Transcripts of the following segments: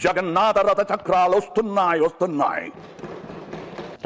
జగన్నాథ రథ చక్రాలు వస్తున్నాయి.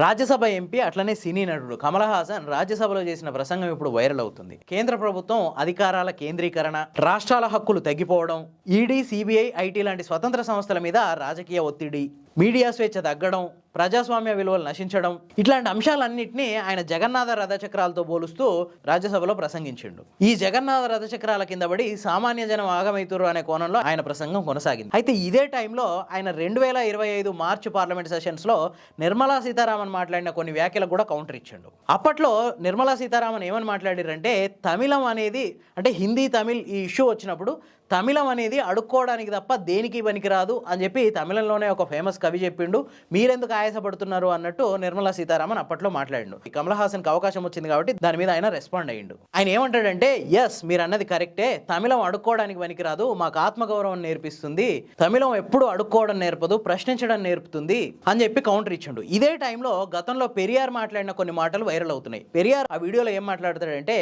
రాజ్యసభ ఎంపీ అట్లనే సినీ నటుడు కమల్ హాసన్ రాజ్యసభలో చేసిన ప్రసంగం ఇప్పుడు వైరల్ అవుతుంది. కేంద్ర ప్రభుత్వం అధికారాల కేంద్రీకరణ, రాష్ట్రాల హక్కులు తగ్గిపోవడం, ఈడీ, సిబిఐ, ఐటీ లాంటి స్వతంత్ర సంస్థల మీద రాజకీయ ఒత్తిడి, మీడియా స్వేచ్ఛ తగ్గడం, ప్రజాస్వామ్య విలువలు నశించడం, ఇట్లాంటి అంశాలన్నింటినీ ఆయన జగన్నాథ రథచక్రాలతో పోలుస్తూ రాజ్యసభలో ప్రసంగించిండు. ఈ జగన్నాథ రథచక్రాల కింద పడి సామాన్య జనం ఆగమైతురు అనే కోణంలో ఆయన ప్రసంగం కొనసాగింది. అయితే ఇదే టైంలో ఆయన 2025 మార్చి పార్లమెంట్ సెషన్స్లో నిర్మలా సీతారామన్ మాట్లాడిన కొన్ని వ్యాఖ్యలకు కూడా కౌంటర్ ఇచ్చిండు. అప్పట్లో నిర్మలా సీతారామన్ ఏమని మాట్లాడారంటే, తమిళం అనేది అంటే హిందీ తమిళ్ ఈ ఇష్యూ వచ్చినప్పుడు తమిళం అనేది అడుక్కోవడానికి తప్ప దేనికి పనికిరాదు అని చెప్పి తమిళంలోనే ఒక ఫేమస్ కవి చెప్పిండు. మీరెందుకు ఆయాసపడుతున్నారు అన్నట్టు నిర్మలా సీతారామన్ అప్పట్లో మాట్లాడిండు. కమల్ హాసన్కి అవకాశం వచ్చింది కాబట్టి దాని మీద ఆయన రెస్పాండ్ అయ్యిండు. ఆయన ఏమంటాడంటే, ఎస్ మీరు అన్నది కరెక్టే, తమిళం అడుక్కోవడానికి పనికిరాదు, మాకు ఆత్మగౌరవం నేర్పిస్తుంది, తమిళం ఎప్పుడు అడుక్కోవడం నేర్పదు, ప్రశ్నించడం నేర్పుతుంది అని చెప్పి కౌంటర్ ఇచ్చిండు. ఇదే టైంలో గతంలో పెరియార్ మాట్లాడిన కొన్ని మాటలు వైరల్ అవుతున్నాయి. పెరియార్ ఆ వీడియోలో ఏం మాట్లాడతాడంటే,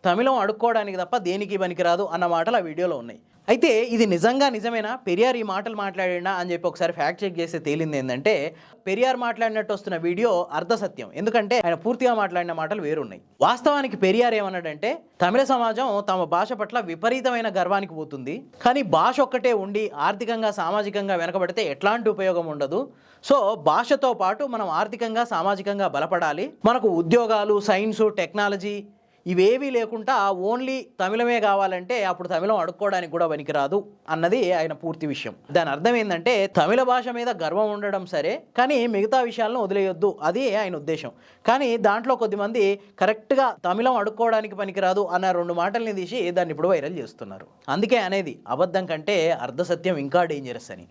తమిళం అడుక్కోవడానికి తప్ప దేనికి పనికిరాదు అన్న మాటలు ఆ వీడియోలో ఉన్నాయి. అయితే ఇది నిజమేనా, పెరియార్ ఈ మాటలు మాట్లాడినా అని చెప్పి ఒకసారి ఫ్యాక్ట్ చెక్ చేస్తే తేలింది ఏంటంటే, పెరియార్ మాట్లాడినట్టు వస్తున్న వీడియో అర్ధసత్యం. ఎందుకంటే ఆయన పూర్తిగా మాట్లాడిన మాటలు వేరున్నాయి. వాస్తవానికి పెరియార్ ఏమన్నాడంటే, తమిళ సమాజం తమ భాష పట్ల విపరీతమైన గర్వానికి పోతుంది, కానీ భాష ఒక్కటే ఉండి ఆర్థికంగా సామాజికంగా వెనకబడితే ఎట్లాంటి ఉపయోగం ఉండదు. సో భాషతో పాటు మనం ఆర్థికంగా సామాజికంగా బలపడాలి, మనకు ఉద్యోగాలు, సైన్సు, టెక్నాలజీ ఇవేవీ లేకుండా ఓన్లీ తమిళమే కావాలంటే అప్పుడు తమిళం అడుక్కోవడానికి కూడా పనికిరాదు అన్నది ఆయన పూర్తి విషయం. దాని అర్థం ఏంటంటే, తమిళ భాష మీద గర్వం ఉండడం సరే, కానీ మిగతా విషయాలను వదిలేయొద్దు, అది ఆయన ఉద్దేశం. కానీ దాంట్లో కొద్దిమంది కరెక్ట్గా తమిళం అడుక్కోవడానికి పనికిరాదు అన్న 2 మాటల్ని తీసి దాన్ని ఇప్పుడు వైరల్ చేస్తున్నారు. అందుకే అనేది అబద్ధం కంటే అర్ధసత్యం ఇంకా డేంజరస్ అని.